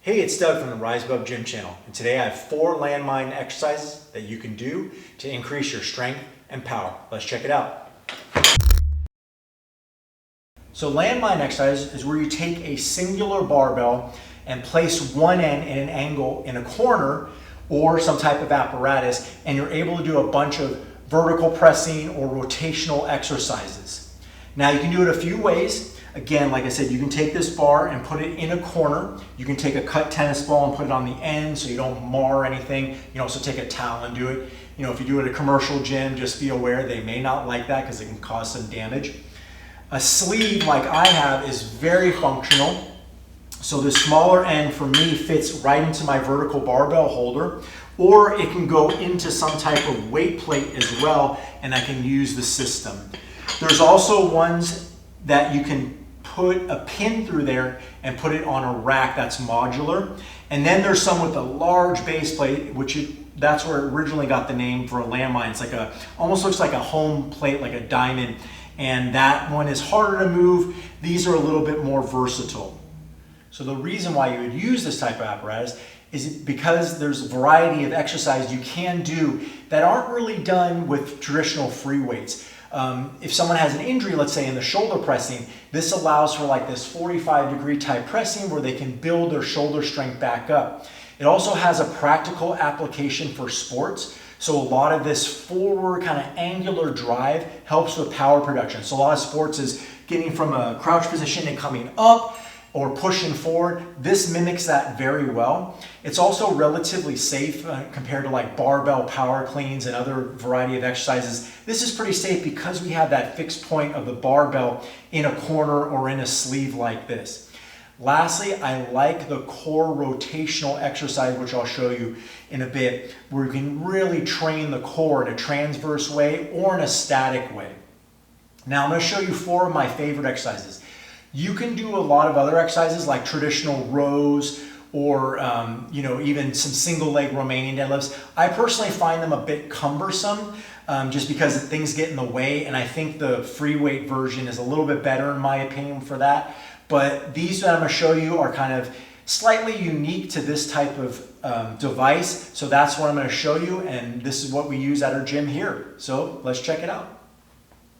Hey, it's Doug from the Rise Above Gym channel, and today I have 4 landmine exercises that you can do to increase your strength and power. Let's check it out. So landmine exercise is where you take a singular barbell and place one end in an angle in a corner or some type of apparatus, and you're able to do a bunch of vertical pressing or rotational exercises. Now you can do it a few ways. Again, like I said, you can take this bar and put it in a corner. You can take a cut tennis ball and put it on the end so you don't mar anything. You can also take a towel and do it. You know, if you do it at a commercial gym, just be aware they may not like that because it can cause some damage. A sleeve like I have is very functional. So the smaller end for me fits right into my vertical barbell holder, or it can go into some type of weight plate as well, and I can use the system. There's also ones that you can put a pin through there and put it on a rack that's modular. And then there's some with a large base plate, that's where it originally got the name for a landmine. It's like almost looks like a home plate, like a diamond. And that one is harder to move. These are a little bit more versatile. So the reason why you would use this type of apparatus is because there's a variety of exercises you can do that aren't really done with traditional free weights. If someone has an injury, let's say in the shoulder pressing, this allows for like this 45-degree type pressing where they can build their shoulder strength back up. It also has a practical application for sports. So a lot of this forward kind of angular drive helps with power production. So a lot of sports is getting from a crouch position and coming up or pushing forward. This mimics that very well. It's also relatively safe compared to like barbell power cleans and other variety of exercises. This is pretty safe because we have that fixed point of the barbell in a corner or in a sleeve like this. Lastly, I like the core rotational exercise, which I'll show you in a bit, where you can really train the core in a transverse way or in a static way. Now I'm going to show you 4 of my favorite exercises. You can do a lot of other exercises like traditional rows or even some single leg Romanian deadlifts. I personally find them a bit cumbersome just because things get in the way, and I think the free weight version is a little bit better in my opinion for that. But these that I'm going to show you are kind of slightly unique to this type of device. So that's what I'm going to show you, and this is what we use at our gym here. So let's check it out.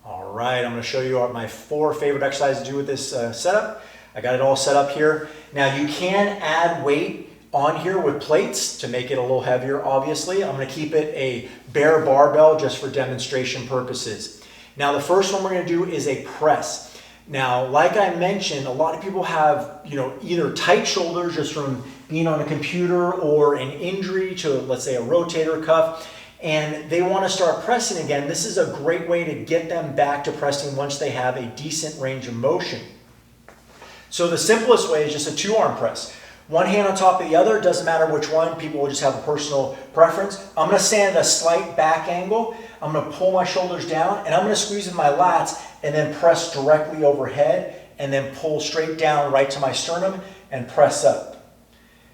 All right, I'm going to show you my 4 favorite exercises to do with this setup. I got it all set up here. Now you can add weight on here with plates to make it a little heavier, obviously. I'm going to keep it a bare barbell just for demonstration purposes. Now the first one we're going to do is a press. Now, like I mentioned, a lot of people have, either tight shoulders just from being on a computer or an injury to, let's say, a rotator cuff, and they want to start pressing again. This is a great way to get them back to pressing once they have a decent range of motion. So the simplest way is just a 2-arm press. One hand on top of the other, doesn't matter which one, people will just have a personal preference. I'm going to stand at a slight back angle. I'm going to pull my shoulders down, and I'm going to squeeze with my lats and then press directly overhead and then pull straight down right to my sternum and press up.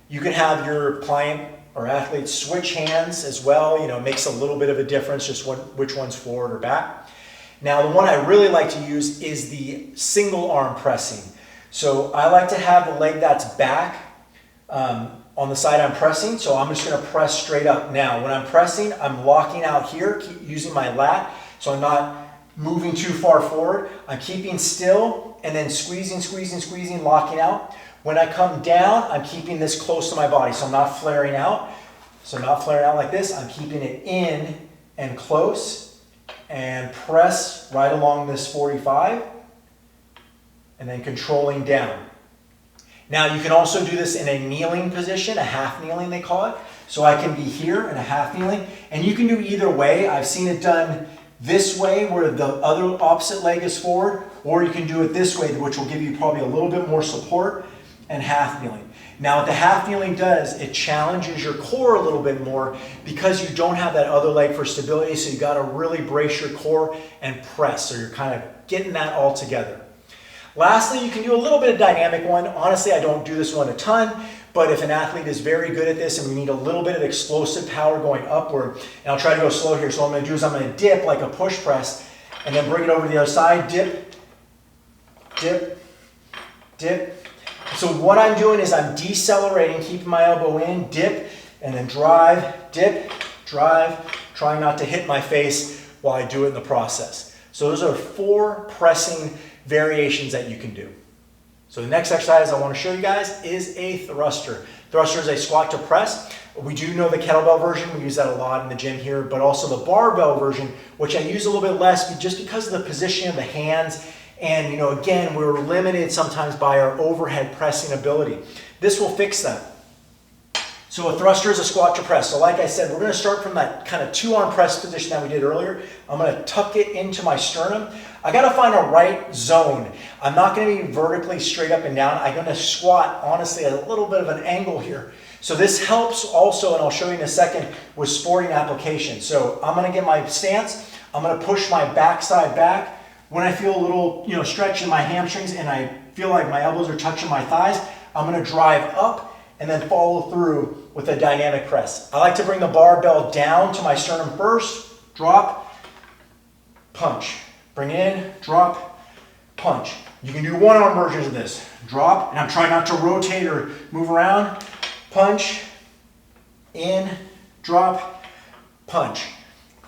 You can have your client or athletes switch hands as well. It makes a little bit of a difference just which one's forward or back. Now the one I really like to use is the single arm pressing. So I like to have the leg that's back on the side I'm pressing, so I'm just going to press straight up. Now when I'm pressing, I'm locking out here, keep using my lat, so I'm not moving too far forward. I'm keeping still and then squeezing, locking out. When I come down, I'm keeping this close to my body, so I'm not flaring out. So I'm not flaring out like this. I'm keeping it in and close and press right along this 45 and then controlling down. Now you can also do this in a kneeling position, a half kneeling they call it. So I can be here in a half kneeling, and you can do either way. I've seen it done this way where the other opposite leg is forward, or you can do it this way, which will give you probably a little bit more support, and half kneeling. Now what the half kneeling does, it challenges your core a little bit more because you don't have that other leg for stability, so you got to really brace your core and press, so you're kind of getting that all together. Lastly, you can do a little bit of dynamic one. Honestly, I don't do this one a ton, but if an athlete is very good at this and we need a little bit of explosive power going upward, and I'll try to go slow here, so what I'm going to do is I'm going to dip like a push press and then bring it over to the other side, dip, dip, dip. So what I'm doing is I'm decelerating, keeping my elbow in, dip, and then drive, dip, drive, trying not to hit my face while I do it in the process. So those are 4 pressing variations that you can do. So the next exercise I want to show you guys is a thruster. Thruster is a squat to press. We do know the kettlebell version, we use that a lot in the gym here, but also the barbell version, which I use a little bit less just because of the position of the hands. And again, we're limited sometimes by our overhead pressing ability. This will fix that. So a thruster is a squat to press. So like I said, we're going to start from that kind of 2-arm press position that we did earlier. I'm going to tuck it into my sternum. I got to find a right zone. I'm not going to be vertically straight up and down. I'm going to squat, honestly, at a little bit of an angle here. So this helps also, and I'll show you in a second, with sporting application. So I'm going to get my stance. I'm going to push my backside back. When I feel a little, stretch in my hamstrings and I feel like my elbows are touching my thighs, I'm going to drive up and then follow through with a dynamic press. I like to bring the barbell down to my sternum first, drop, punch. Bring in, drop, punch. You can do 1-arm versions of this. Drop, and I'm trying not to rotate or move around. Punch, in, drop, punch.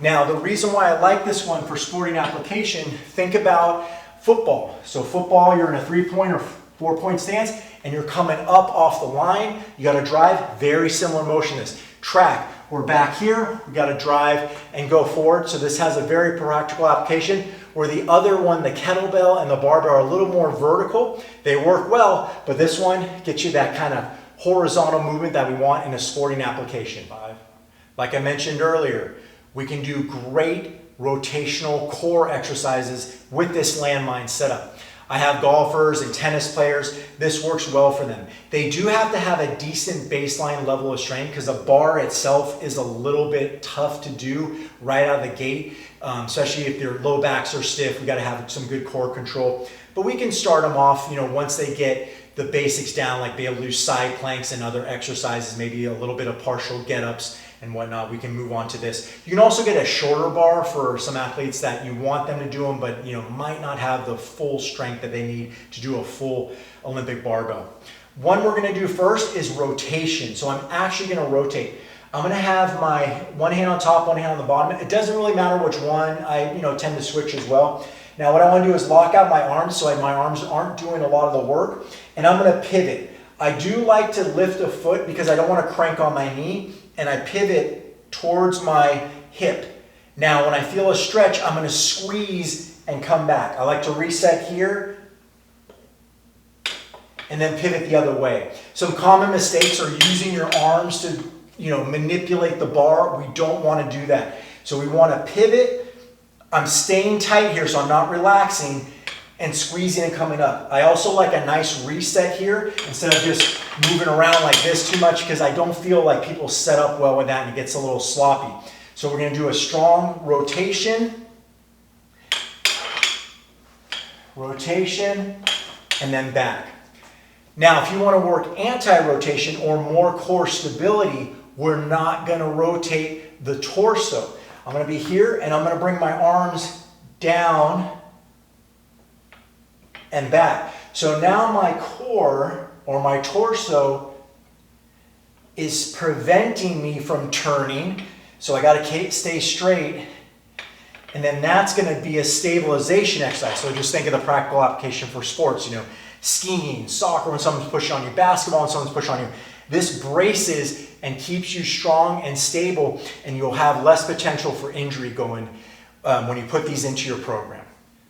Now, the reason why I like this one for sporting application, think about football. So football, you're in a 3-point or 4-point stance, and you're coming up off the line. You got to drive, very similar motion to this. Track, we're back here, we got to drive and go forward. So this has a very practical application, where the other one, the kettlebell and the barbell, are a little more vertical. They work well, but this one gets you that kind of horizontal movement that we want in a sporting application. Like I mentioned earlier, we can do great rotational core exercises with this landmine setup. I have golfers and tennis players. This works well for them. They do have to have a decent baseline level of strength because the bar itself is a little bit tough to do right out of the gate, especially if their low backs are stiff. We got to have some good core control. But we can start them off, once they get the basics down, like be able to do side planks and other exercises, maybe a little bit of partial get-ups and whatnot. We can move on to this. You can also get a shorter bar for some athletes that you want them to do them, but might not have the full strength that they need to do a full Olympic barbell. One we're going to do first is rotation. So I'm actually going to rotate. I'm going to have my one hand on top, one hand on the bottom. It doesn't really matter which one. I tend to switch as well. Now what I want to do is lock out my arms so my arms aren't doing a lot of the work, and I'm going to pivot. I do like to lift a foot because I don't want to crank on my knee, and I pivot towards my hip. Now when I feel a stretch, I'm going to squeeze and come back. I like to reset here and then pivot the other way. Some common mistakes are using your arms to manipulate the bar. We don't want to do that. So we want to pivot. I'm staying tight here, so I'm not relaxing and squeezing and coming up. I also like a nice reset here instead of just moving around like this too much, because I don't feel like people set up well with that and it gets a little sloppy. So we're going to do a strong rotation, rotation, and then back. Now, if you want to work anti-rotation or more core stability, we're not going to rotate the torso. I'm going to be here and I'm going to bring my arms down and back. So now my core or my torso is preventing me from turning. So I got to stay straight. And then that's going to be a stabilization exercise. So just think of the practical application for sports, skiing, soccer when someone's pushing on you, basketball when someone's pushing on you. This braces and keeps you strong and stable, and you'll have less potential for injury going when you put these into your program.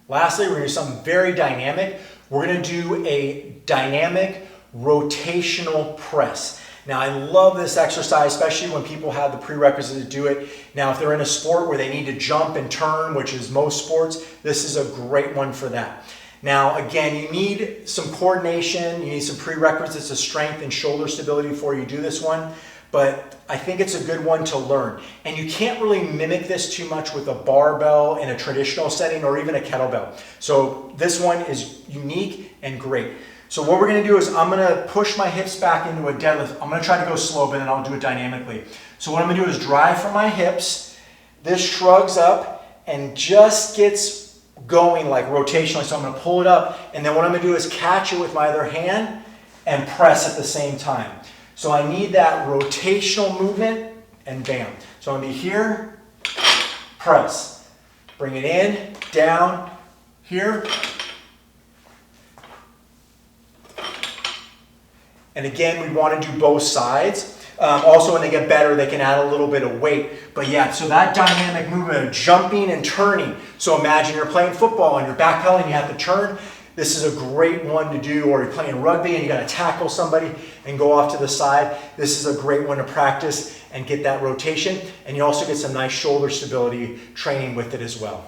Lastly, we're going to do something very dynamic. We're going to do a dynamic rotational press. Now, I love this exercise, especially when people have the prerequisite to do it. Now, if they're in a sport where they need to jump and turn, which is most sports, this is a great one for that. Now, again, you need some coordination, you need some prerequisites of strength and shoulder stability before you do this one, but I think it's a good one to learn. And you can't really mimic this too much with a barbell in a traditional setting or even a kettlebell. So this one is unique and great. So what we're going to do is I'm going to push my hips back into a deadlift. I'm going to try to go slow, but then I'll do it dynamically. So what I'm going to do is drive from my hips. This shrugs up and just gets going like rotationally. So I'm going to pull it up, and then what I'm going to do is catch it with my other hand and press at the same time. So I need that rotational movement, and bam. So I'm gonna be here, press. Bring it in, down, here. And again, we want to do both sides. Also, when they get better, they can add a little bit of weight. But yeah, so that dynamic movement of jumping and turning. So imagine you're playing football and you're backpedaling, you have to turn. This is a great one to do, or you're playing rugby and you got to tackle somebody and go off to the side. This is a great one to practice and get that rotation. And you also get some nice shoulder stability training with it as well.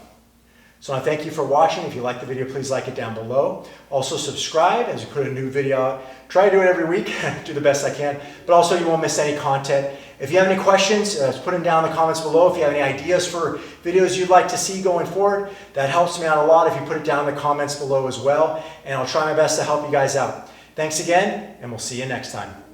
So I thank you for watching. If you like the video, please like it down below. Also subscribe as we put a new video out. Try to do it every week, do the best I can, but also you won't miss any content. If you have any questions, put them down in the comments below. If you have any ideas for videos you'd like to see going forward, that helps me out a lot if you put it down in the comments below as well, and I'll try my best to help you guys out. Thanks again, and we'll see you next time.